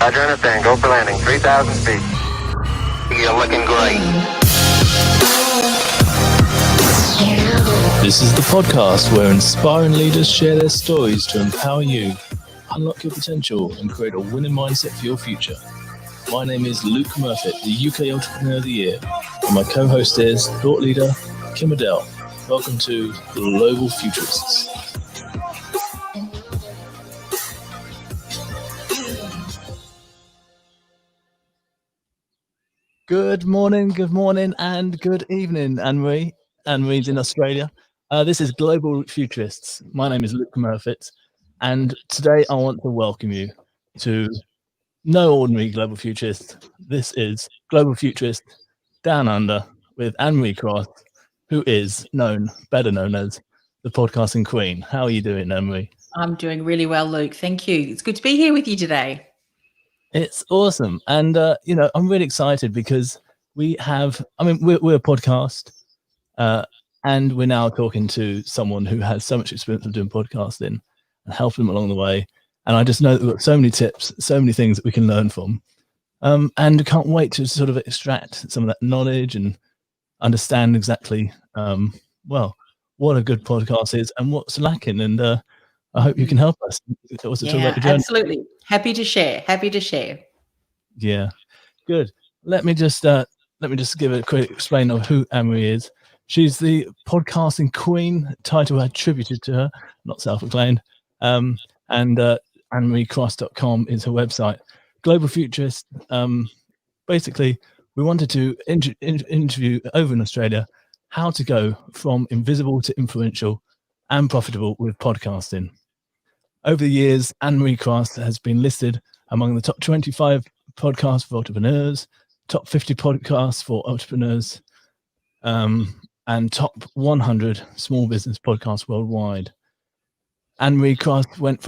Roger, understand. Go for landing. 3,000 feet. You're looking great. This is the podcast where inspiring leaders share their stories to empower you, unlock your potential, and create a winning mindset for your future. My name is Luke Murfitt, the UK Entrepreneur of the Year, and my co-host is thought leader Kim Adele. Welcome to Global Futurists. Good morning, and good evening, AnneMarie. AnneMarie's in Australia. This is Global Futurists. My name is Luke Murfitt, and today I want to welcome you to no ordinary Global Futurist. This is Global Futurist Down Under with AnneMarrie Cross, who is better known as the podcasting queen. How are you doing, AnneMarrie? I'm doing really well, Luke. Thank you. It's good to be here with you today. It's awesome. And, I'm really excited because we're a podcast and we're now talking to someone who has so much experience of doing podcasting and helping them along the way. And I just know that we've got so many tips, so many things that we can learn from. And can't wait to sort of extract some of that knowledge and understand exactly, what a good podcast is and what's lacking. And I hope you can help us. Also talk about the journey. Absolutely. Happy to share. Yeah, good. Let me just give a quick explain of who AnneMarrie is. She's the podcasting queen, title attributed to her, not self-acclaimed. And AnneMarieCross.com is her website. Global Futurist. Basically, we wanted to interview over in Australia how to go from invisible to influential and profitable with podcasting. Over the years, AnneMarrie Cross has been listed among the top 25 podcasts for entrepreneurs, top 50 podcasts for entrepreneurs, and top 100 small business podcasts worldwide. AnneMarrie Cross went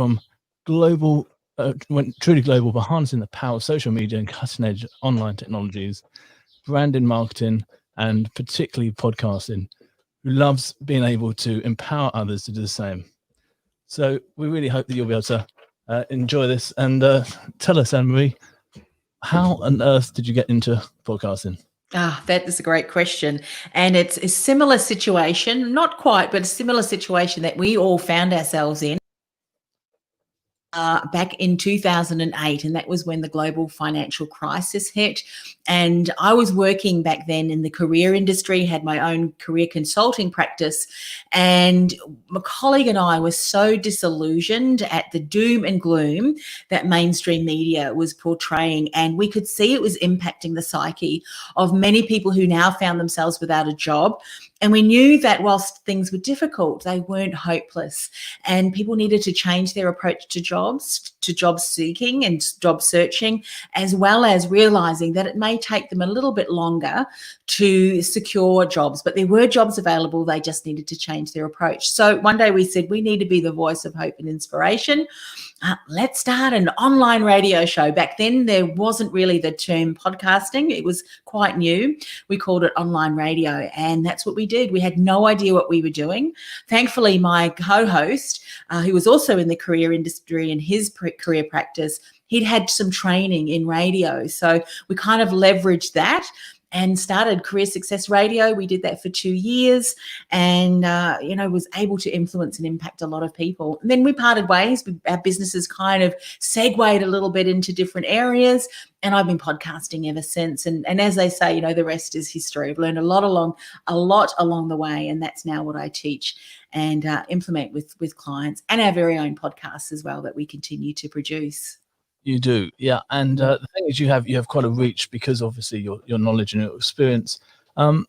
truly global by harnessing the power of social media and cutting-edge online technologies, branding, marketing, and particularly podcasting, who loves being able to empower others to do the same. So we really hope that you'll be able to enjoy this and tell us, AnneMarrie, how on earth did you get into podcasting? That is a great question. And it's a similar situation, not quite, but a similar situation that we all found ourselves in back in 2008. And that was when the global financial crisis hit. And I was working back then in the career industry, had my own career consulting practice. And my colleague and I were so disillusioned at the doom and gloom that mainstream media was portraying. And we could see it was impacting the psyche of many people who now found themselves without a job. And we knew that whilst things were difficult, they weren't hopeless. And people needed to change their approach to job seeking and job searching, as well as realizing that it may take them a little bit longer to secure jobs. But there were jobs available. They just needed to change their approach. So one day we said, we need to be the voice of hope and inspiration. Let's start an online radio show. Back then, there wasn't really the term podcasting. It was quite new. We called it online radio, and that's what we did. We had no idea what we were doing. Thankfully, my co-host, who was also in the career industry in his career practice, he'd had some training in radio. So we kind of leveraged that and started Career Success Radio. We did that for 2 years and, was able to influence and impact a lot of people. And then we parted ways. Our businesses kind of segued a little bit into different areas. And I've been podcasting ever since. And as they say, the rest is history. I've learned a lot along the way. And that's now what I teach and implement with clients and our very own podcasts as well that we continue to produce. You do, yeah. And the thing is, you have quite a reach because obviously your knowledge and your experience. When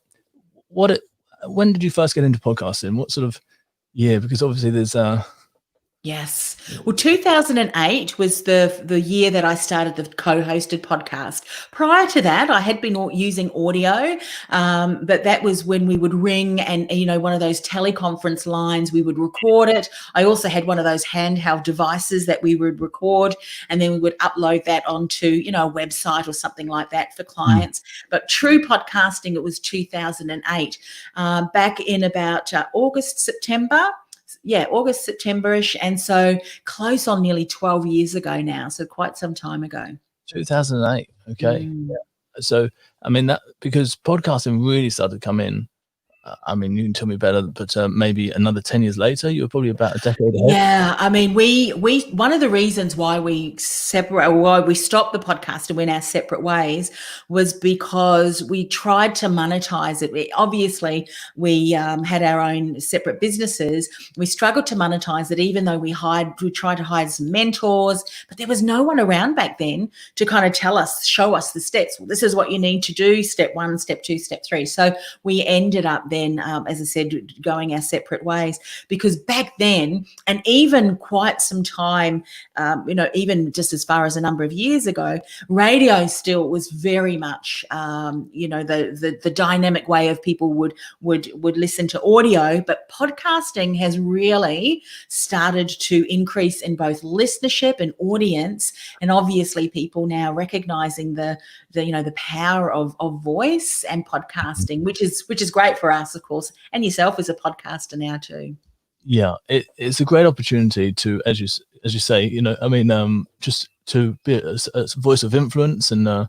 did you first get into podcasting? What sort of year? Because obviously there's Yes. Well, 2008 was the year that I started the co-hosted podcast. Prior to that, I had been using audio, but that was when we would ring and, one of those teleconference lines, we would record it. I also had one of those handheld devices that we would record, and then we would upload that onto, a website or something like that for clients. But true podcasting, it was 2008, back in about August, September-ish. And so close on nearly 12 years ago now. So quite some time ago. 2008. Okay. Mm. So, I mean, that because podcasting really started to come in. I mean, you can tell me better, but maybe another 10 years later, you were probably about a decade ahead. Yeah, I mean, we one of the reasons why we stopped the podcast and went our separate ways was because we tried to monetize it. Obviously, we had our own separate businesses. We struggled to monetize it, even though we tried to hire some mentors, but there was no one around back then to kind of show us the steps. Well, this is what you need to do: step 1, step 2, step 3. So we ended up then, as I said, going our separate ways, because back then, and even quite some time, even just as far as a number of years ago, radio still was very much, the dynamic way of people would listen to audio. But podcasting has really started to increase in both listenership and audience, and obviously people now recognizing the power of voice and podcasting, which is great for us, of course, and yourself as a podcaster now too. Yeah, it's a great opportunity to, as you say, just to be a voice of influence and I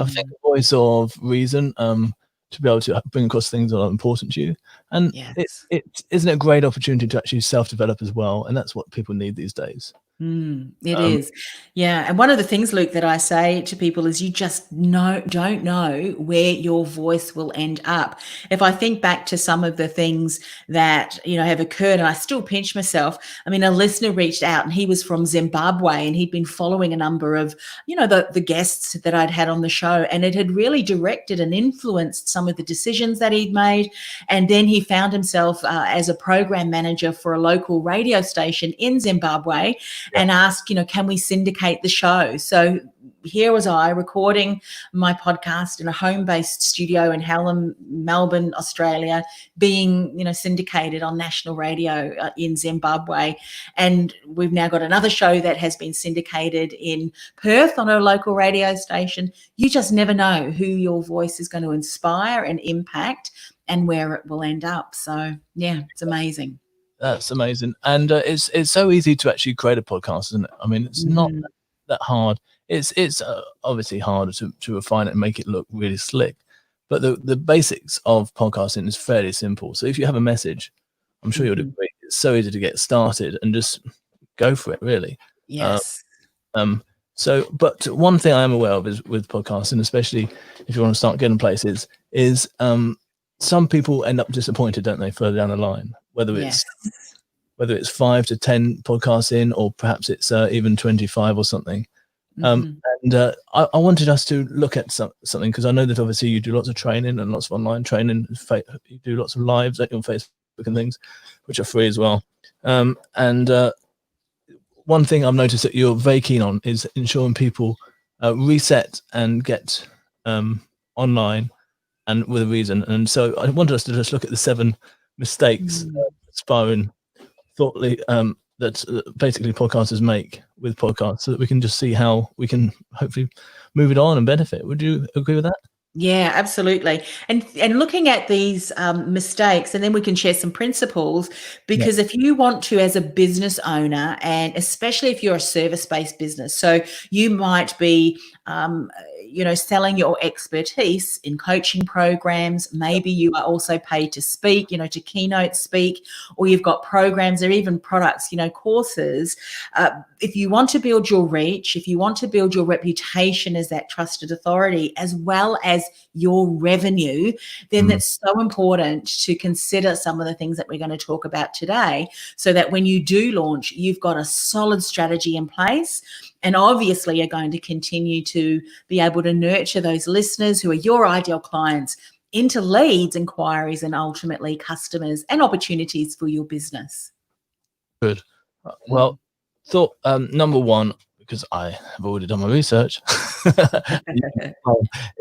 think a voice of reason, to be able to bring across things that are important to you. And Yes. it isn't it a great opportunity to actually self-develop as well, and that's what people need these days. It is. Yeah. And one of the things, Luke, that I say to people is you just don't know where your voice will end up. If I think back to some of the things that, have occurred, and I still pinch myself. I mean, a listener reached out and he was from Zimbabwe, and he'd been following a number of, the guests that I'd had on the show, and it had really directed and influenced some of the decisions that he'd made. And then he found himself as a program manager for a local radio station in Zimbabwe. And asked, can we syndicate the show? So here was I recording my podcast in a home-based studio in Hallam, Melbourne, Australia, being, syndicated on national radio in Zimbabwe. And we've now got another show that has been syndicated in Perth on a local radio station. You just never know who your voice is going to inspire and impact and where it will end up. So, yeah, it's amazing. That's amazing. And it's so easy to actually create a podcast, isn't it? I mean, it's not that hard. It's obviously harder to refine it and make it look really slick. But the basics of podcasting is fairly simple. So if you have a message, I'm sure you'll agree, it's so easy to get started and just go for it, really. Yes. But one thing I am aware of is with podcasting, especially if you want to start getting places, is some people end up disappointed, don't they, further down the line? Whether it's 5 to 10 podcasts in, or perhaps it's even 25 or something. And I wanted us to look at something, because I know that obviously you do lots of training and lots of online training. You do lots of lives on Facebook and things, which are free as well. And one thing I've noticed that you're very keen on is ensuring people reset and get online, and with a reason. And so I wanted us to just look at the 7 mistakes aspiring that basically podcasters make with podcasts, so that we can just see how we can hopefully move it on and benefit. Would you agree with that? Yeah, absolutely. And looking at these mistakes, and then we can share some principles, because if you want to, as a business owner, and especially if you're a service-based business, so you might be selling your expertise in coaching programs. Maybe you are also paid to speak, to keynote speak, or you've got programs or even products, courses. If you want to build your reach, if you want to build your reputation as that trusted authority, as well as your revenue, then that's so important to consider some of the things that we're going to talk about today, so that when you do launch, you've got a solid strategy in place. And obviously you're going to continue to be able to nurture those listeners who are your ideal clients into leads, inquiries, and ultimately customers and opportunities for your business. Good. Well, thought number one, because I have already done my research,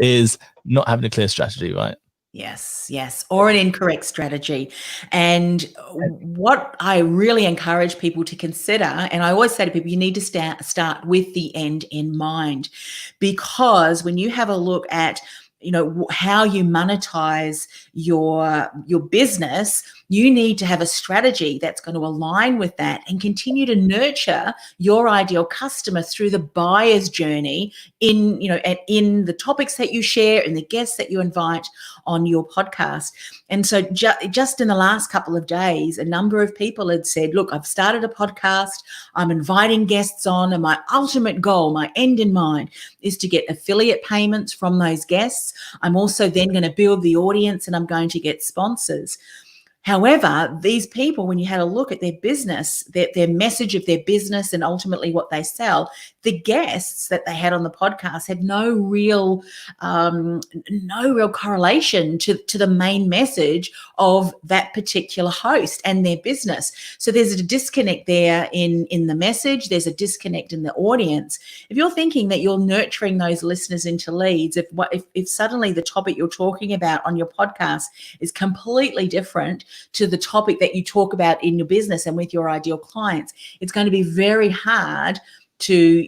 is not having a clear strategy, right? Yes, or an incorrect strategy. And what I really encourage people to consider, and I always say to people, you need to start with the end in mind, because when you have a look at how you monetize your business, you need to have a strategy that's going to align with that and continue to nurture your ideal customer through the buyer's journey in the topics that you share and the guests that you invite on your podcast. And so just in the last couple of days, a number of people had said, look, I've started a podcast, I'm inviting guests on, and my ultimate goal, my end in mind, is to get affiliate payments from those guests. I'm also then going to build the audience and I'm going to get sponsors. However, these people, when you had a look at their business, their message of their business and ultimately what they sell, the guests that they had on the podcast had no real correlation to the main message of that particular host and their business. So there's a disconnect there in the message. There's a disconnect in the audience. If you're thinking that you're nurturing those listeners into leads, if suddenly the topic you're talking about on your podcast is completely different to the topic that you talk about in your business and with your ideal clients, it's going to be very hard to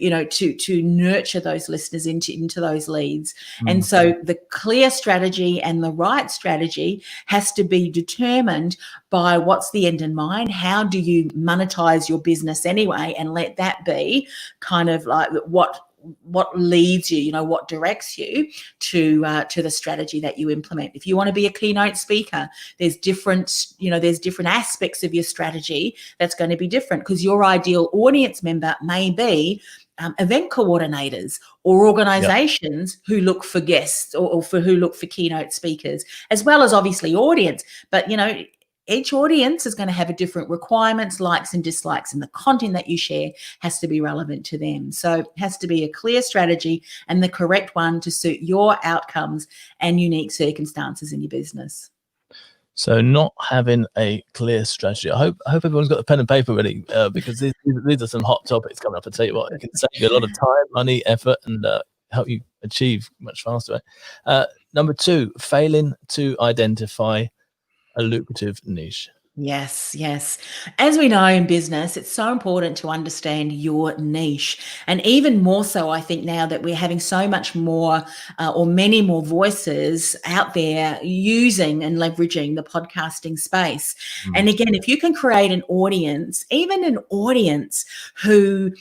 nurture those listeners into those leads. And so the clear strategy and the right strategy has to be determined by what's the end in mind. How do you monetize your business anyway, and let that be kind of like what leads you, what directs you to the strategy that you implement. If you want to be a keynote speaker, there's different aspects of your strategy that's going to be different, because your ideal audience member may be event coordinators or organizations who look for guests or who look for keynote speakers, as well as obviously audience. But, each audience is going to have a different requirements, likes and dislikes, and the content that you share has to be relevant to them. So it has to be a clear strategy and the correct one to suit your outcomes and unique circumstances in your business. So not having a clear strategy. I hope everyone's got the pen and paper ready, because these are some hot topics coming up. I tell you what, it can save you a lot of time, money, effort, and help you achieve much faster. Number 2, failing to identify a lucrative niche. Yes. As we know in business, it's so important to understand your niche. And even more so, I think, now that we're having so much more or many more voices out there using and leveraging the podcasting space. And again, if you can create an audience, even an audience who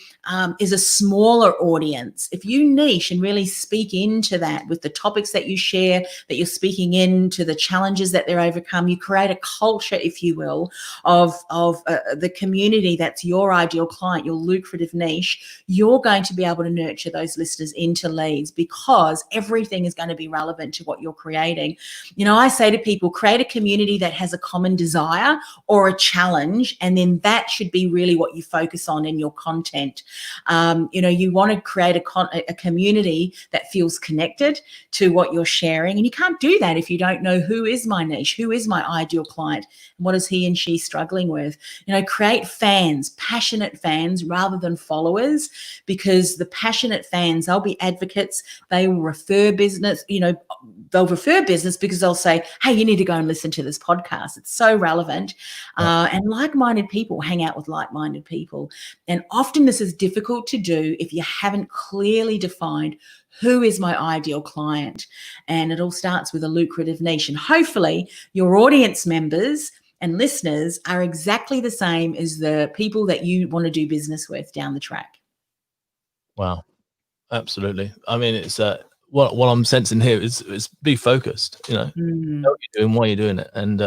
is a smaller audience, if you niche and really speak into that with the topics that you share, that you're speaking into the challenges that they're overcome, you create a culture, if you will, of the community that's your ideal client, your lucrative niche, you're going to be able to nurture those listeners into leads, because everything is going to be relevant to what you're creating. I say to people, create a community that has a common desire or a challenge, and then that should be really what you focus on in your content. You want to create a community that feels connected to what you're sharing, and you can't do that if you don't know who is my niche, who is my ideal client, and what is he and she struggling with. Create fans, passionate fans rather than followers, because the passionate fans, they'll be advocates. They will refer business, they'll refer business because they'll say, hey, you need to go and listen to this podcast. It's so relevant. And like-minded people hang out with like-minded people. And often this is difficult to do if you haven't clearly defined who is my ideal client. And it all starts with a lucrative niche. And hopefully your audience members and listeners are exactly the same as the people that you want to do business with down the track. Wow. Absolutely. I mean, it's what I'm sensing here is be focused, know what you're doing, why you're doing it. And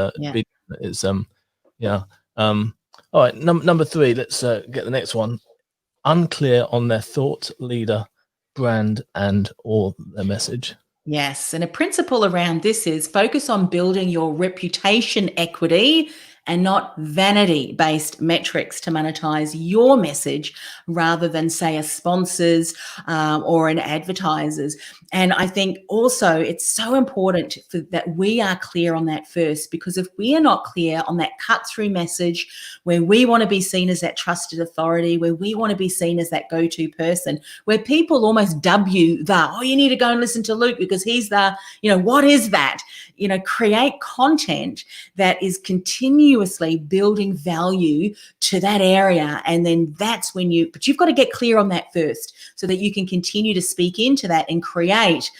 it's all right. Number 3, let's get the next one. Unclear on their thought leader, brand, and or their message. Yes. And a principle around this is focus on building your reputation equity and not vanity-based metrics to monetize your message rather than, say, a sponsor's or an advertiser's. And I think also it's so important that we are clear on that first, because if we are not clear on that cut-through message where we want to be seen as that trusted authority, where we want to be seen as that go-to person, where people almost dub you you need to go and listen to Luke because he's the, what is that? Create content that is continuously building value to that area. And then that's when but you've got to get clear on that first so that you can continue to speak into that and create create,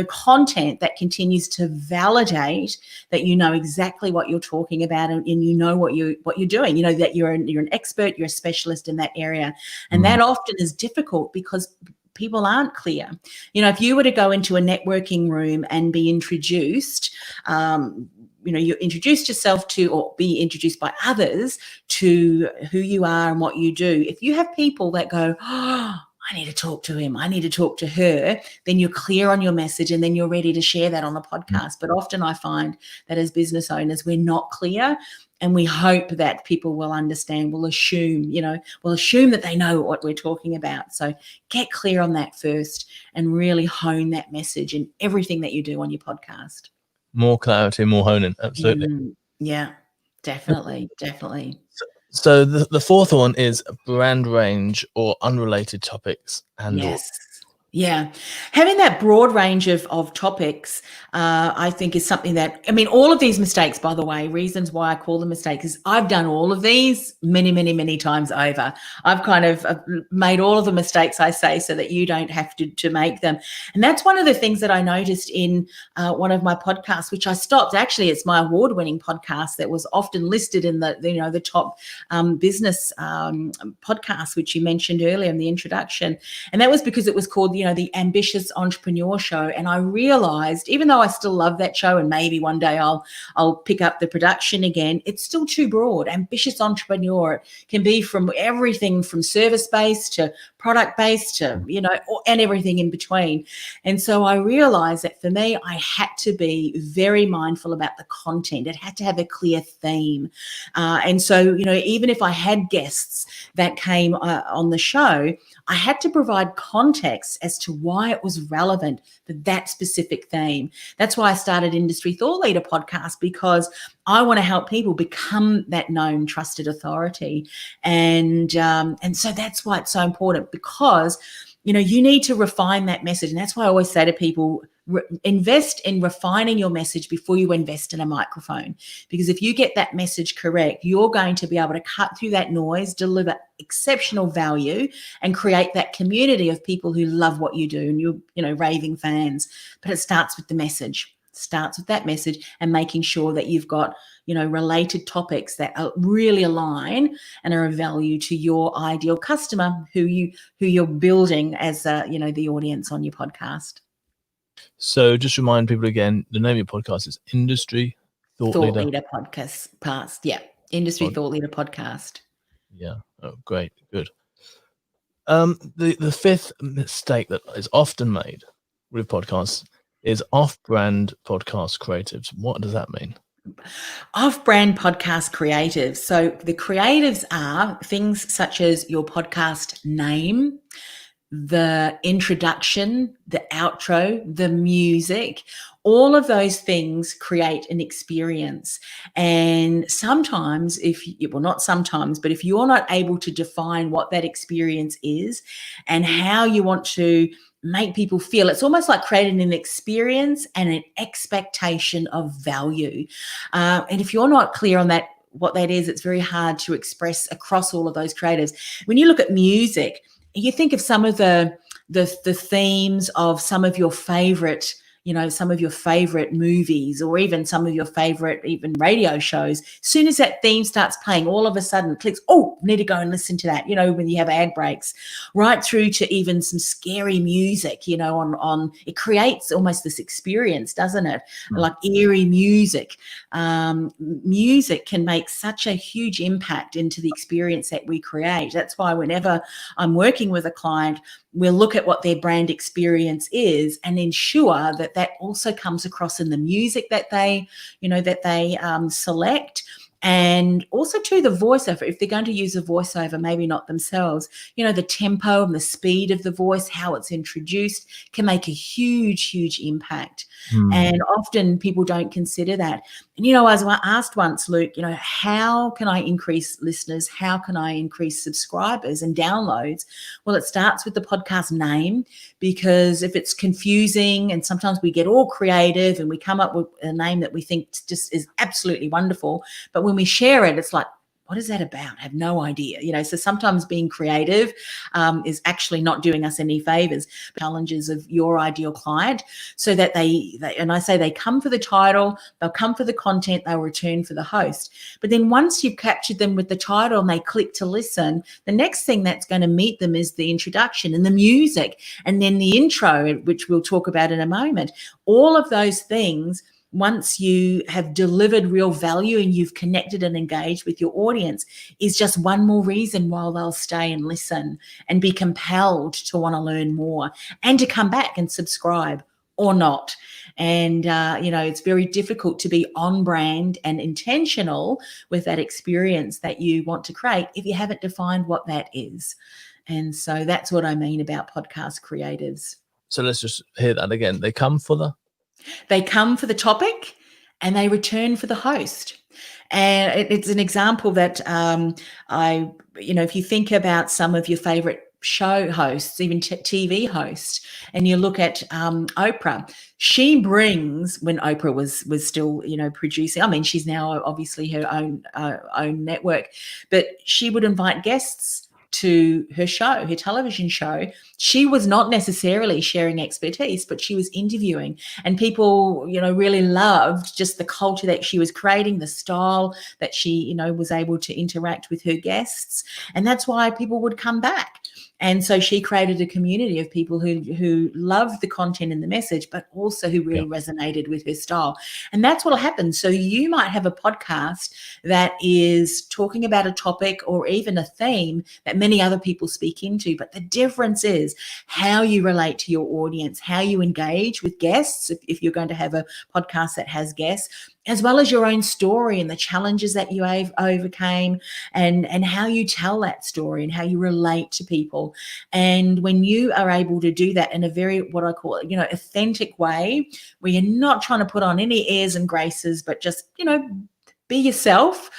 content that continues to validate that you know exactly what you're talking about, and you know what you're doing. You know that you're an expert, you're a specialist in that area, and that often is difficult because people aren't clear. If you were to go into a networking room and be introduced, you introduced yourself to, or be introduced by others to who you are and what you do. If you have people that go, oh, I need to talk to him, I need to talk to her, then you're clear on your message, and then you're ready to share that on the podcast. But often I find that as business owners, we're not clear, and we hope that people will understand, will assume that they know what we're talking about. So get clear on that first and really hone that message in everything that you do on your podcast. More clarity, more honing. Absolutely. Yeah, definitely. So the fourth one is brand range or unrelated topics. And yes. Yeah. Having that broad range of topics, I think is something that, all of these mistakes, by the way, reasons why I call them mistakes is I've done all of these many, many, many times over. I've kind of made all of the mistakes I say so that you don't have to make them. And that's one of the things that I noticed in one of my podcasts, which I stopped. Actually, it's my award-winning podcast that was often listed in the top business podcast, which you mentioned earlier in the introduction. And that was because it was called, the Ambitious Entrepreneur Show. And I realized, even though I still love that show, and maybe one day I'll pick up the production again, it's still too broad. Ambitious Entrepreneur can be from everything from service-based to product-based to, and everything in between. And so I realized that for me, I had to be very mindful about the content. It had to have a clear theme. And so, even if I had guests that came on the show, I had to provide context as to why it was relevant for that specific theme. That's why I started Industry Thought Leader podcast, because I want to help people become that known, trusted authority. And so that's why it's so important, because, you need to refine that message. And that's why I always say to people, invest in refining your message before you invest in a microphone, because if you get that message correct, you're going to be able to cut through that noise, deliver exceptional value, and create that community of people who love what you do, and you're raving fans. But it starts with the message. Starts with that message and making sure that you've got related topics that really align and are of value to your ideal customer who you're building as the audience on your podcast. So just remind people again, the name of your podcast is Industry Thought Leader Podcast. Yeah, Industry Thought Leader Podcast. Yeah. Oh, great. Good. The fifth mistake that is often made with podcasts is off-brand podcast creatives. What does that mean? Off-brand podcast creatives. So the creatives are things such as your podcast name, the introduction, the outro, the music. All of those things create an experience. And sometimes but if you're not able to define what that experience is and how you want to make people feel, it's almost like creating an experience and an expectation of value. And if you're not clear on that, what that is, it's very hard to express across all of those creatives. When you look at music, you think of some of the themes of some of your favorite movies, or even some of your favorite even radio shows. As soon as that theme starts playing, all of a sudden it clicks, oh, need to go and listen to that, when you have ad breaks, right through to even some scary music, on it creates almost this experience, doesn't it? Like eerie music. Music can make such a huge impact into the experience that we create. That's why whenever I'm working with a client, we'll look at what their brand experience is and ensure that also comes across in the music that they select. And also too, the voiceover, if they're going to use a voiceover, maybe not themselves, the tempo and the speed of the voice, how it's introduced can make a huge, huge impact. And often people don't consider that. And, I was asked once, Luke, how can I increase listeners? How can I increase subscribers and downloads? Well, it starts with the podcast name, because if it's confusing, and sometimes we get all creative and we come up with a name that we think just is absolutely wonderful, but when we share it, it's like, what is that about? I have no idea. So sometimes being creative is actually not doing us any favors. Challenges of your ideal client, so that they and I say they come for the title, they'll come for the content, they'll return for the host. But then once you've captured them with the title and they click to listen, the next thing that's going to meet them is the introduction and the music, and then the intro, which we'll talk about in a moment. All of those things, once you have delivered real value and you've connected and engaged with your audience, is just one more reason why they'll stay and listen and be compelled to want to learn more and to come back and subscribe or not. And, it's very difficult to be on brand and intentional with that experience that you want to create if you haven't defined what that is. And so that's what I mean about podcast creatives. So let's just hear that again. They come for the topic and they return for the host. And it's an example that if you think about some of your favorite show hosts, even TV hosts, and you look at Oprah, she brings, when Oprah was still, producing, I mean, she's now obviously her own network, but she would invite guests to her show, her television show. She was not necessarily sharing expertise, but she was interviewing, and people, really loved just the culture that she was creating, the style that she, was able to interact with her guests. And that's why people would come back. And so she created a community of people who loved the content and the message, but also who really resonated with her style. And that's what will happen. So you might have a podcast that is talking about a topic or even a theme that many other people speak into. But the difference is how you relate to your audience, how you engage with guests, if you're going to have a podcast that has guests, as well as your own story and the challenges that you overcame, and how you tell that story and how you relate to people. And when you are able to do that in a very, what I call, authentic way, where you're not trying to put on any airs and graces, but just, be yourself,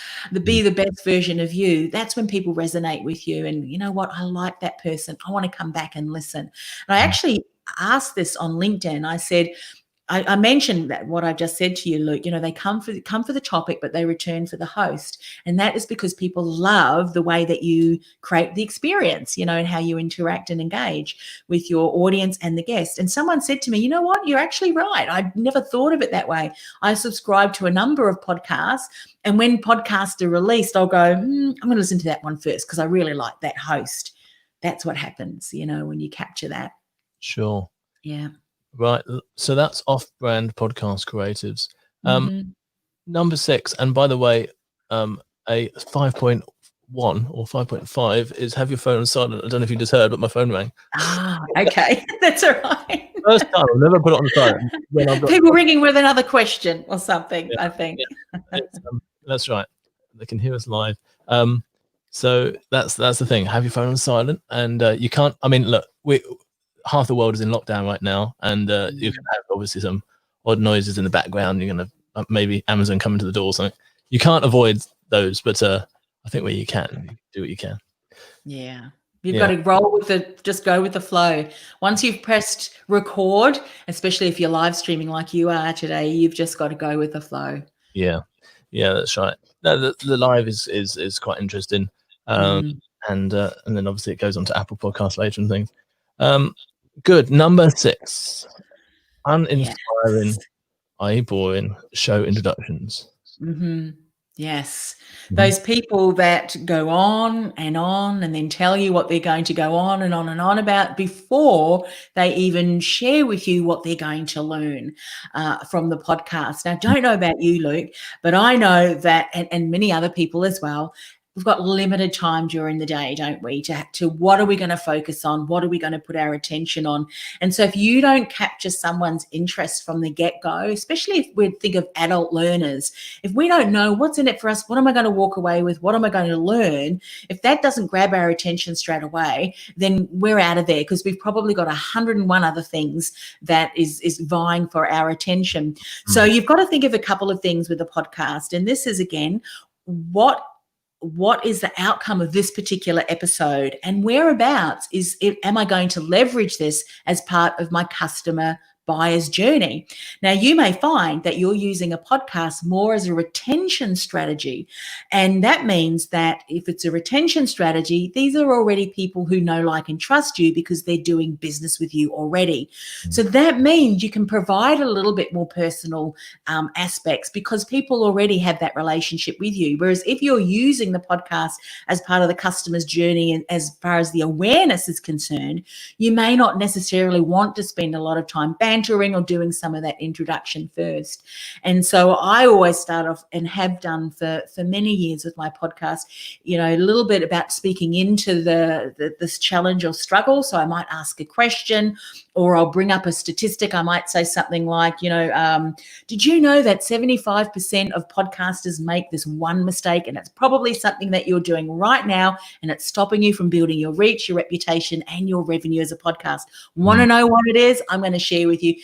be the best version of you, that's when people resonate with you. And you know what? I like that person. I want to come back and listen. And I actually asked this on LinkedIn. I said, I mentioned that what I just said to you, Luke, they come for the topic, but they return for the host. And that is because people love the way that you create the experience, and how you interact and engage with your audience and the guest. And someone said to me, you know what, you're actually right. I never thought of it that way. I subscribe to a number of podcasts, and when podcasts are released, I'll go, I'm going to listen to that one first because I really like that host. That's what happens, when you capture that. Sure. Yeah. Right. So that's Off-Brand Podcast Creatives. Number 6, and by the way, a 5.1 or 5.5 is have your phone on silent. I don't know if you just heard, but my phone rang. Okay. That's all right. First time, I've never put it on the silent. People ringing with another question or something, I think. That's right. They can hear us live. So that's the thing. Have your phone on silent, and you can't. I mean, look, half the world is in lockdown right now, and you can have obviously some odd noises in the background. You're gonna maybe Amazon coming to the door or something. You can't avoid those, but I think where you can, do what you can. Yeah. You've got to just go with the flow. Once you've pressed record, especially if you're live streaming like you are today, you've just got to go with the flow. Yeah, that's right. No, the live is quite interesting, and then obviously it goes on to Apple Podcasts later and things. Good. Number 6, uninspiring, i.e. boring show introductions. Yes. Those people that go on and then tell you what they're going to go on and on about before they even share with you what they're going to learn from the podcast. Now, I don't know about you, Luke, but I know that, and many other people as well, we've got limited time during the day, don't we, to what are we going to focus on? What are we going to put our attention on? And so if you don't capture someone's interest from the get-go, especially if we think of adult learners, if we don't know what's in it for us, what am I going to walk away with? What am I going to learn? If that doesn't grab our attention straight away, then we're out of there because we've probably got 101 other things that is vying for our attention. So you've got to think of a couple of things with the podcast. And this is, again, what is the outcome of this particular episode, and whereabouts am I going to leverage this as part of my customer buyer's journey. Now, you may find that you're using a podcast more as a retention strategy. And that means that if it's a retention strategy, these are already people who know, like, and trust you because they're doing business with you already. So that means you can provide a little bit more personal aspects because people already have that relationship with you. Whereas if you're using the podcast as part of the customer's journey and as far as the awareness is concerned, you may not necessarily want to spend a lot of time bantering or doing some of that introduction first. And so I always start off, and have done for many years with my podcast, a little bit about speaking into this challenge or struggle. So I might ask a question, or I'll bring up a statistic. I might say something like, did you know that 75% of podcasters make this one mistake? And it's probably something that you're doing right now, and it's stopping you from building your reach, your reputation, and your revenue as a podcast. Want to know what it is? I'm going to share with you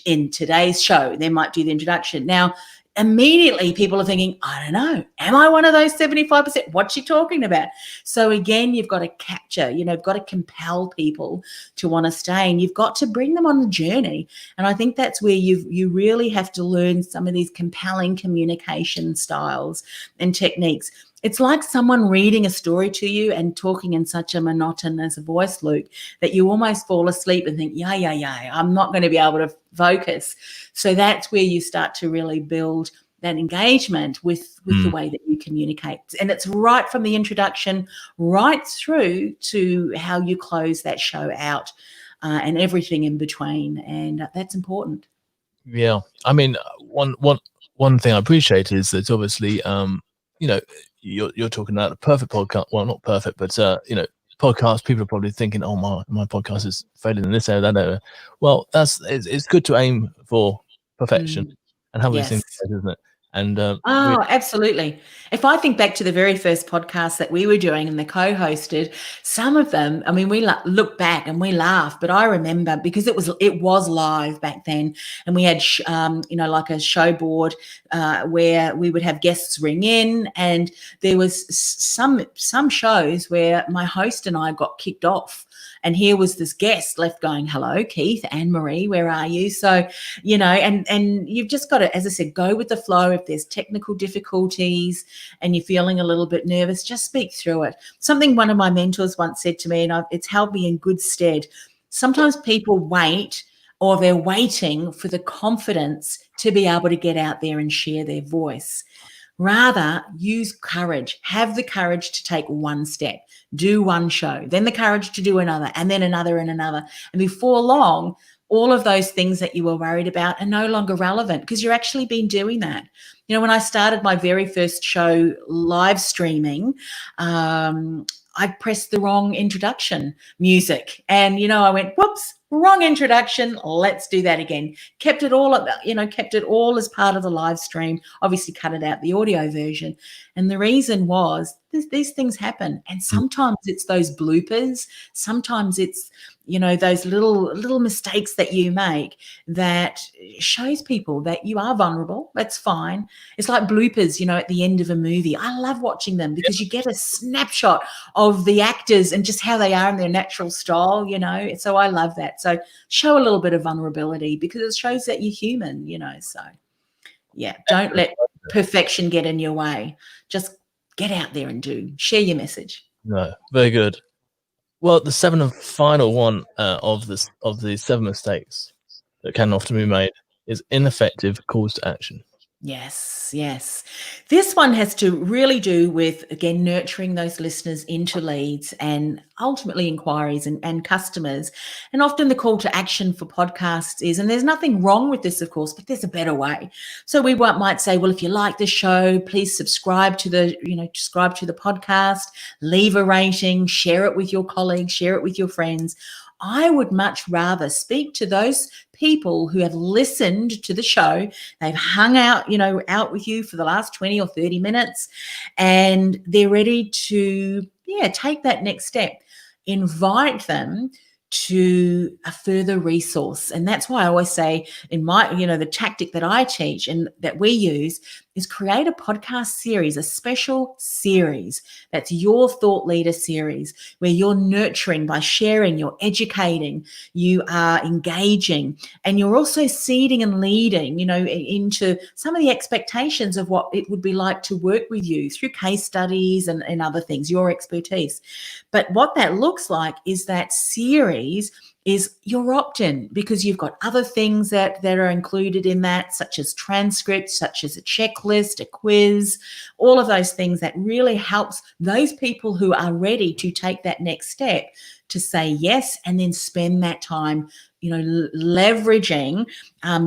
in today's show. They might do the introduction. Now, immediately people are thinking, I don't know, am I one of those 75%? What's she talking about? So again, you've got to capture, you've got to compel people to want to stay, and you've got to bring them on the journey. And I think that's where you really have to learn some of these compelling communication styles and techniques. It's like someone reading a story to you and talking in such a monotonous voice, Luke, that you almost fall asleep and think, yeah, I'm not going to be able to focus. So that's where you start to really build that engagement with the way that you communicate. And it's right from the introduction right through to how you close that show out and everything in between. And that's important. Yeah. I mean, one thing I appreciate is that obviously, you're talking about a perfect podcast. Well, not perfect, but podcast. People are probably thinking, "Oh, my podcast is failing in this area, that area." Well, it's good to aim for perfection and have these things, isn't it? And absolutely. If I think back to the very first podcast that we were doing and the co-hosted, some of them, I mean, we look back and we laugh, but I remember because it was live back then, and we had like a show board where we would have guests ring in, and there was some shows where my host and I got kicked off. And here was this guest left going, hello, Keith, AnneMarrie, where are you? So, and you've just got to, as I said, go with the flow. If there's technical difficulties and you're feeling a little bit nervous, just speak through it. Something one of my mentors once said to me, and it's held me in good stead. Sometimes people wait, or they're waiting for the confidence to be able to get out there and share their voice. Rather, use courage. Have the courage to take one step, do one show, then the courage to do another, and then another and another. And before long, all of those things that you were worried about are no longer relevant because you're actually been doing that. When I started my very first show live streaming, I pressed the wrong introduction music. And, I went, whoops, wrong introduction. Let's do that again. Kept it all as part of the live stream, obviously cut it out, the audio version. And the reason was these things happen. And sometimes it's those bloopers. Sometimes it's, those little mistakes that you make that shows people that you are vulnerable. That's fine. It's like bloopers, at the end of a movie. I love watching them because you get a snapshot of the actors and just how they are in their natural style, So I love that. So show a little bit of vulnerability because it shows that you're human, So, yeah, don't let perfection get in your way. Just get out there and share your message. No, very good. Well, the seventh and final one of the 7 mistakes that can often be made is ineffective calls to action. Yes. This one has to really do with, again, nurturing those listeners into leads and ultimately inquiries and customers. And often the call to action for podcasts is, and there's nothing wrong with this, of course, but there's a better way. So we might say, well, if you like the show, please subscribe to the podcast, leave a rating, share it with your colleagues, share it with your friends. I would much rather speak to those people who have listened to the show. They've hung out, out with you for the last 20 or 30 minutes, and they're ready to, take that next step. Invite them to a further resource. And that's why I always say in my, the tactic that I teach and that we use is create a podcast series, a special series that's your thought leader series, where you're nurturing by sharing, you're educating, you are engaging, and you're also seeding and leading, into some of the expectations of what it would be like to work with you through case studies and other things, your expertise. But what that looks like is that series is your opt-in, because you've got other things that are included in that, such as transcripts, such as a checklist, a quiz, all of those things that really helps those people who are ready to take that next step to say yes, and then spend that time, leveraging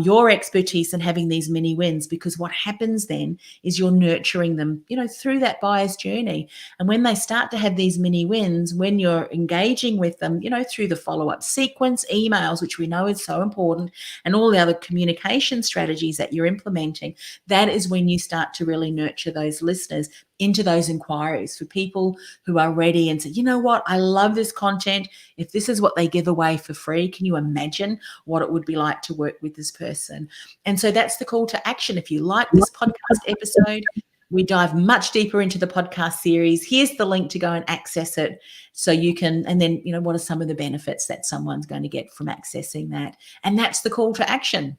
your expertise and having these mini wins. Because what happens then is you're nurturing them, through that buyer's journey. And when they start to have these mini wins, when you're engaging with them, through the follow-up sequence, emails, which we know is so important, and all the other communication strategies that you're implementing, that is when you start to really nurture those listeners into those inquiries for people who are ready and say, you know what, I love this content. If this is what they give away for free, can you imagine what it would be like to work with this person? And so that's the call to action. If you like this podcast episode, we dive much deeper into the podcast series. Here's the link to go and access it so you can, and then, what are some of the benefits that someone's going to get from accessing that? And that's the call to action.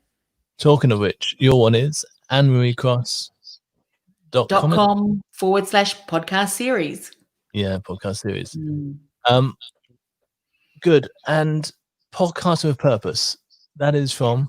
Talking of which, your one is AnneMarrie Cross. .com/podcast series. Yeah, podcast series. Good. And Podcasting with Purpose, that is from,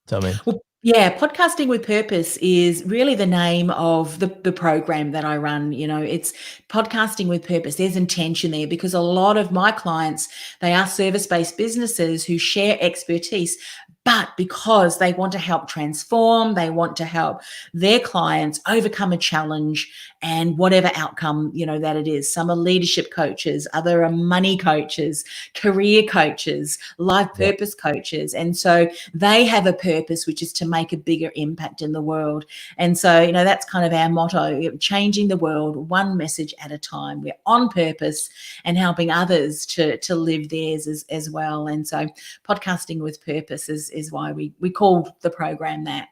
tell me. Well, yeah, Podcasting with Purpose is really the name of the program that I run. It's Podcasting with Purpose. There's intention there, because a lot of my clients, they are service-based businesses who share expertise, but because they want to help transform, they want to help their clients overcome a challenge and whatever outcome, that it is. Some are leadership coaches, other are money coaches, career coaches, life purpose coaches. And so they have a purpose, which is to make a bigger impact in the world. And so, that's kind of our motto, changing the world one message at a time. We're on purpose and helping others to live theirs as well. And so Podcasting with Purpose is why we called the program that.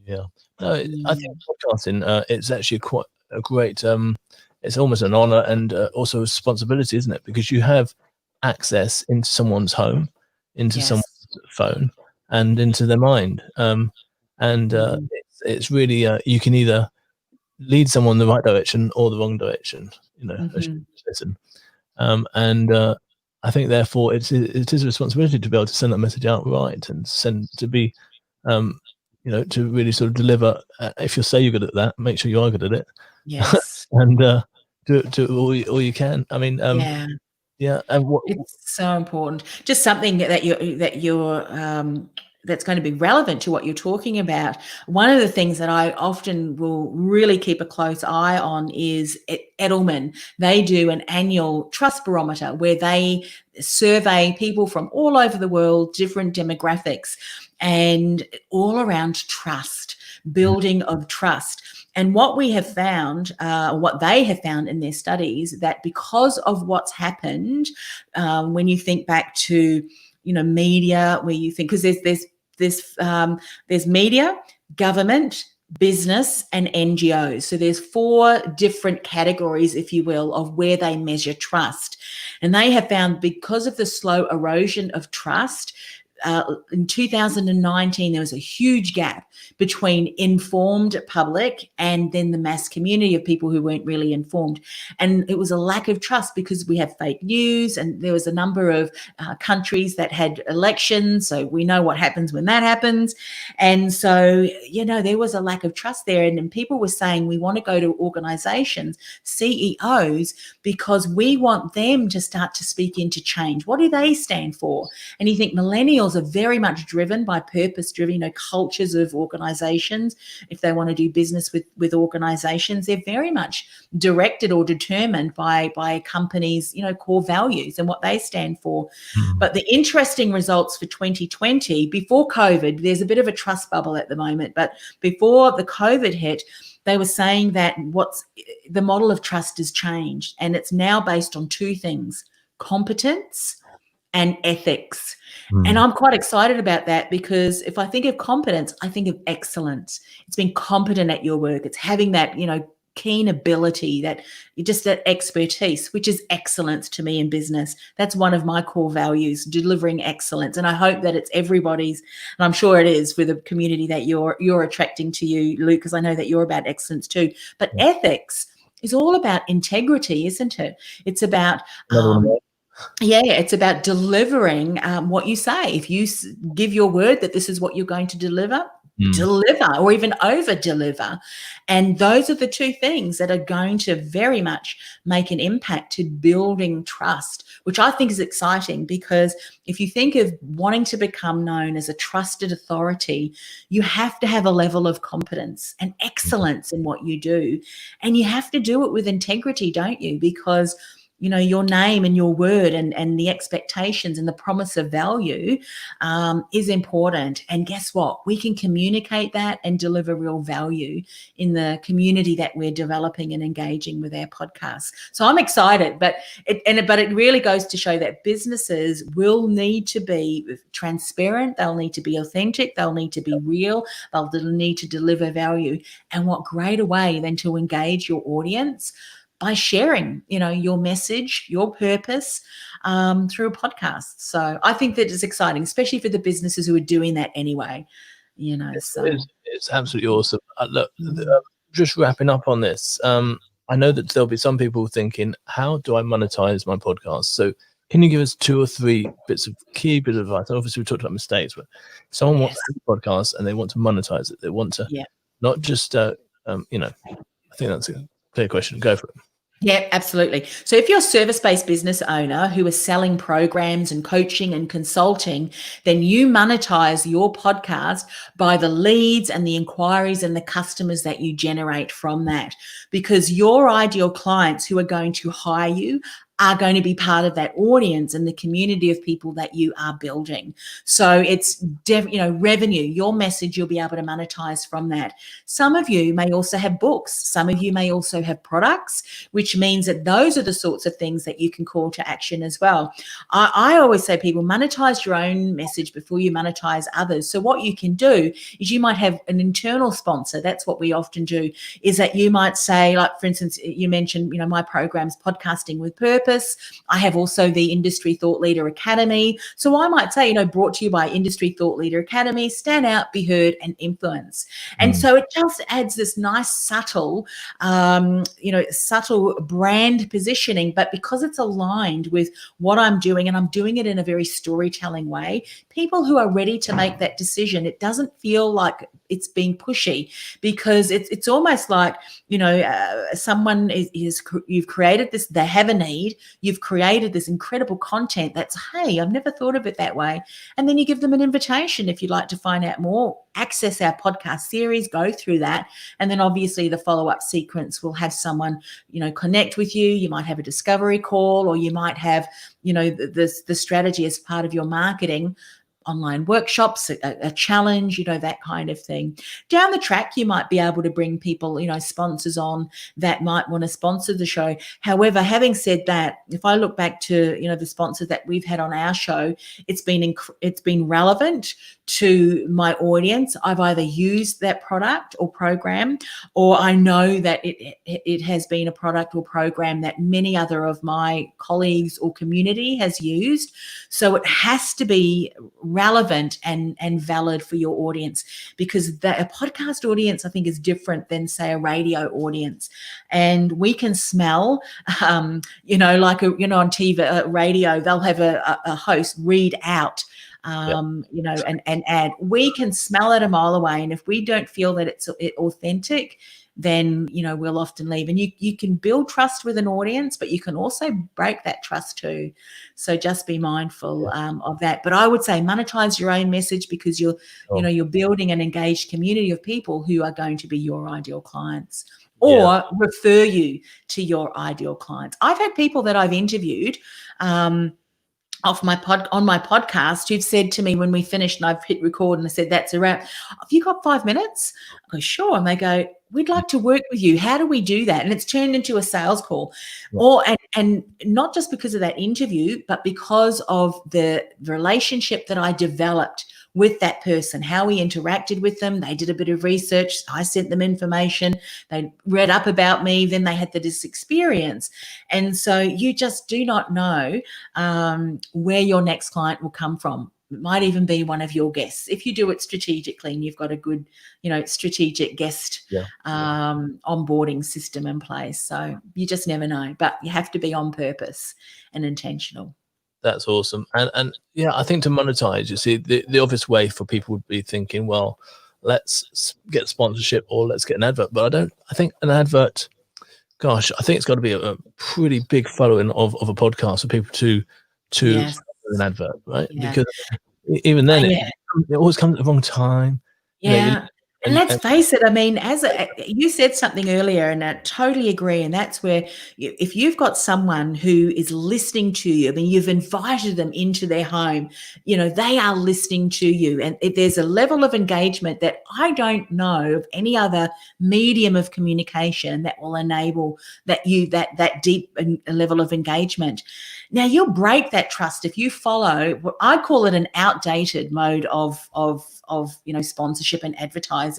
Yeah. No, I think podcasting, it's actually quite a great, it's almost an honor and also a responsibility, isn't it? Because you have access into someone's home, into someone's phone, and into their mind. It's really, you can either lead someone in the right direction or the wrong direction, as you listen. I think therefore it is a responsibility to be able to send that message out right, and to be, to really sort of deliver. If you say you're good at that, make sure you are good at it. Yes. And do all you can. I mean, yeah. And it's so important. Just something that you're that's going to be relevant to what you're talking about. One of the things that I often will really keep a close eye on is Edelman. They do an annual trust barometer where they survey people from all over the world, different demographics, and all around trust, building of trust. And what we have found, what they have found in their studies, that because of what's happened, when you think back to, media, where you think, because there's media, government, business, and NGOs. So there's 4 different categories, if you will, of where they measure trust. And they have found, because of the slow erosion of trust, in 2019, there was a huge gap between informed public and then the mass community of people who weren't really informed. And it was a lack of trust because we have fake news, and there was a number of countries that had elections. So we know what happens when that happens. And so, there was a lack of trust there. And then people were saying, we want to go to organizations, CEOs, because we want them to start to speak into change. What do they stand for? And you think millennials are very much driven by purpose-driven, cultures of organizations. If they want to do business with organizations, they're very much directed or determined by companies, core values and what they stand for. But the interesting results for 2020, before COVID, there's a bit of a trust bubble at the moment, but before the COVID hit, they were saying that the model of trust has changed, and it's now based on 2 things: competence and ethics. And I'm quite excited about that, because if I think of competence, I think of excellence. It's being competent at your work. It's having that, keen ability, that expertise, which is excellence to me in business. That's one of my core values, delivering excellence. And I hope that it's everybody's, and I'm sure it is, for the community that you're attracting to you, Luke, because I know that you're about excellence too. But ethics is all about integrity, isn't it? It's about it's about delivering what you say. If you give your word that this is what you're going to deliver, deliver, or even over deliver. And those are the two things that are going to very much make an impact to building trust, which I think is exciting, because if you think of wanting to become known as a trusted authority, you have to have a level of competence and excellence in what you do. And you have to do it with integrity, don't you? Because your name and your word and the expectations and the promise of value is important. And guess what? We can communicate that and deliver real value in the community that we're developing and engaging with our podcasts. So I'm excited, but it really goes to show that businesses will need to be transparent. They'll need to be authentic. They'll need to be real. They'll need to deliver value. And what greater way than to engage your audience by sharing, your message, your purpose through a podcast. So I think that is exciting, especially for the businesses who are doing that anyway. So it's absolutely awesome. Look, just wrapping up on this. I know that there'll be some people thinking, how do I monetize my podcast? So can you give us 2 or 3 key bits of advice? Obviously, we talked about mistakes, but if someone wants to have a podcast and they want to monetize it, they want to not just, I think that's a clear question. Go for it. Yeah, absolutely. So if you're a service-based business owner who is selling programs and coaching and consulting, then you monetize your podcast by the leads and the inquiries and the customers that you generate from that, because your ideal clients who are going to hire you are going to be part of that audience and the community of people that you are building. So it's revenue, your message, you'll be able to monetize from that. Some of you may also have books. Some of you may also have products, which means that those are the sorts of things that you can call to action as well. I always say, people, monetize your own message before you monetize others. So what you can do is you might have an internal sponsor. That's what we often do, is that you might say, like, for instance, you mentioned, my program's Podcasting with Purpose. I have also the Industry Thought Leader Academy. So I might say, brought to you by Industry Thought Leader Academy, stand out, be heard, and influence. And so it just adds this nice, subtle brand positioning, but because it's aligned with what I'm doing, and I'm doing it in a very storytelling way, people who are ready to make that decision, it doesn't feel like it's being pushy, because it's almost like, someone you've created this, they have a need, you've created this incredible content that's, hey, I've never thought of it that way. And then you give them an invitation. If you'd like to find out more, access our podcast series, go through that. And then obviously the follow-up sequence will have someone, connect with you. You might have a discovery call, or you might have, the strategy as part of your marketing, online workshops, a challenge, that kind of thing. Down the track, you might be able to bring people, sponsors on that might want to sponsor the show. However, having said that, if I look back to, the sponsors that we've had on our show, it's been relevant to my audience. I've either used that product or program, or I know that it has been a product or program that many other of my colleagues or community has used. So it has to be relevant and valid for your audience, because a podcast audience, I think, is different than, say, a radio audience. And we can smell, like on TV, radio, they'll have a host read out an ad. We can smell it a mile away. And if we don't feel that it's authentic, then, we'll often leave. And you can build trust with an audience, but you can also break that trust too. So just be mindful of that. But I would say monetize your own message, because you're building an engaged community of people who are going to be your ideal clients, or refer you to your ideal clients. I've had people that I've interviewed, on my podcast who've said to me when we finished and I've hit record and I said, that's a wrap. Have you got 5 minutes? I go, sure. And they go, we'd like to work with you. How do we do that? And it's turned into a sales call. And not just because of that interview, but because of the relationship that I developed with that person, how we interacted with them. They did a bit of research. I sent them information. They read up about me. Then they had this experience. And so you just do not know where your next client will come from. It might even be one of your guests if you do it strategically and you've got a good, strategic guest onboarding system in place. So you just never know, but you have to be on purpose and intentional. That's awesome. And yeah, I think to monetize, you see, the obvious way for people would be thinking, well, let's get sponsorship or let's get an advert. But I think an advert, gosh, I think it's got to be a pretty big following of a podcast for people to Yes. an advert, right? Yeah. Because even then, it always comes at the wrong time. Yeah. And let's face it, I mean, you said something earlier, and I totally agree. And that's where if you've got someone who is listening to you, I mean, you've invited them into their home, they are listening to you. And there's a level of engagement that I don't know of any other medium of communication that will enable that deep level of engagement. Now, you'll break that trust if you follow what I call it an outdated mode of sponsorship and advertising.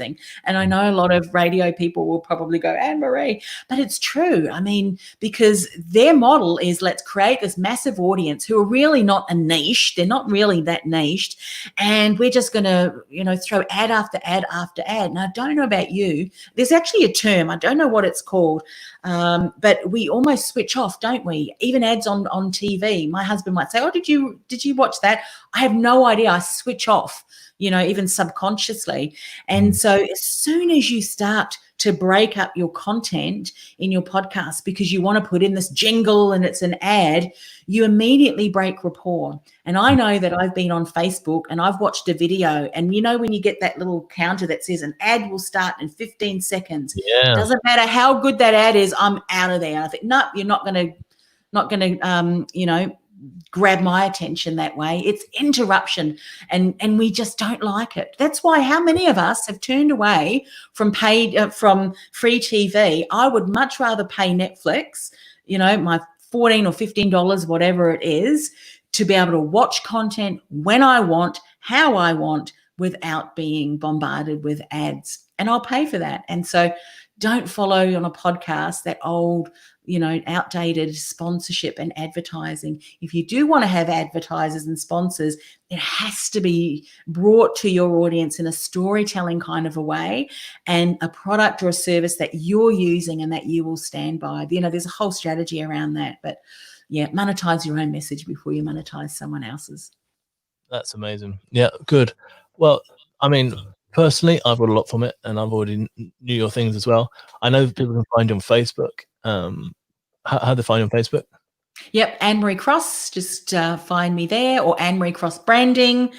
And I know a lot of radio people will probably go, AnneMarrie, but it's true. I mean, because their model is let's create this massive audience who are really not a niche. They're not really that niched. And we're just going to, throw ad after ad after ad. Now, I don't know about you. There's actually a term. I don't know what it's called. But we almost switch off, don't we? Even ads on TV. My husband might say, oh, did you watch that? I have no idea. I switch off, even subconsciously. And so as soon as you start to break up your content in your podcast because you want to put in this jingle and it's an ad, you immediately break rapport. And I know that I've been on Facebook and I've watched a video, and when you get that little counter that says an ad will start in 15 seconds, doesn't matter how good that ad is, I'm out of there. I think, no, you're not going to grab my attention that way. It's interruption, and we just don't like it. That's why how many of us have turned away from paid from free TV. I would much rather pay Netflix, my $14 or $15, whatever it is, to be able to watch content when I want, how I want, without being bombarded with ads. And I'll pay for that. And so don't follow on a podcast that old, outdated sponsorship and advertising. If you do want to have advertisers and sponsors, it has to be brought to your audience in a storytelling kind of a way, and a product or a service that you're using and that you will stand by. There's a whole strategy around that. But yeah, monetize your own message before you monetize someone else's. That's amazing. Yeah, good. Well, I mean, personally, I've got a lot from it, and I've already knew your things as well. I know people can find you on Facebook. How they find you on Facebook? Yep, AnneMarrie Cross. Just find me there, or AnneMarrie Cross Branding.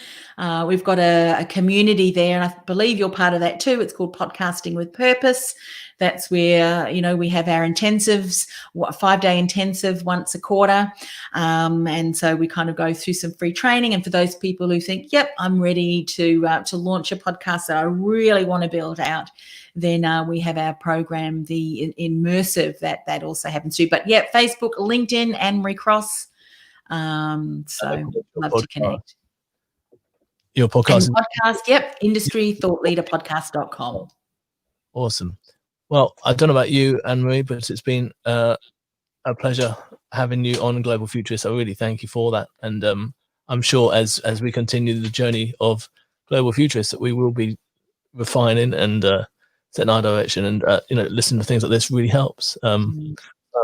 We've got a community there, and I believe you're part of that too. It's called Podcasting with Purpose. That's where, we have our intensives, a 5-day intensive once a quarter. And so we kind of go through some free training. And for those people who think, yep, I'm ready to launch a podcast that I really want to build out, then we have our program, the immersive, that also happens too. But yeah, Facebook, LinkedIn, AnneMarrie Cross. So love to connect. Your podcast? Yep, industrythoughtleaderpodcast.com. Awesome. Well, I don't know about you, AnneMarrie, but it's been a pleasure having you on Global Futurist. I really thank you for that. And I'm sure as we continue the journey of Global Futurists, that we will be refining and setting our direction, and listening to things like this really helps. I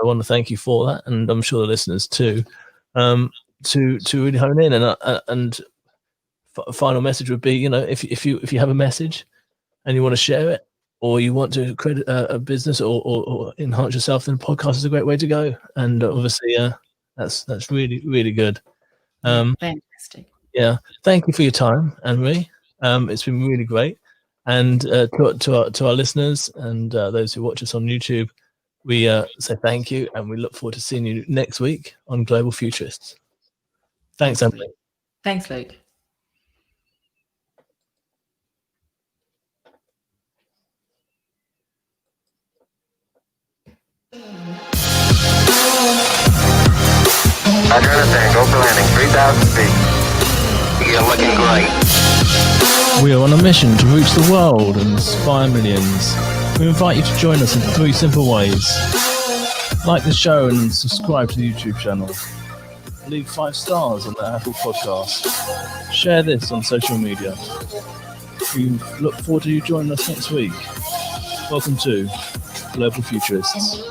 want to thank you for that, and I'm sure the listeners too, to really hone in. And a final message would be, if you have a message and you want to share it, or you want to create a business or enhance yourself, then podcast is a great way to go. And obviously, that's really, really good. Fantastic. Yeah. Thank you for your time, AnneMarrie. It's been really great. And to our listeners and those who watch us on YouTube, we say thank you, and we look forward to seeing you next week on Global Futurists. Thanks, AnneMarie. Thanks, Luke. Roger, understand. Go for landing. 3,000 feet. You're looking great. We are on a mission to reach the world and inspire millions. We invite you to join us in 3 simple ways. Like the show and subscribe to the YouTube channel. Leave 5 stars on the Apple Podcast. Share this on social media. We look forward to you joining us next week. Welcome to Global Futurists.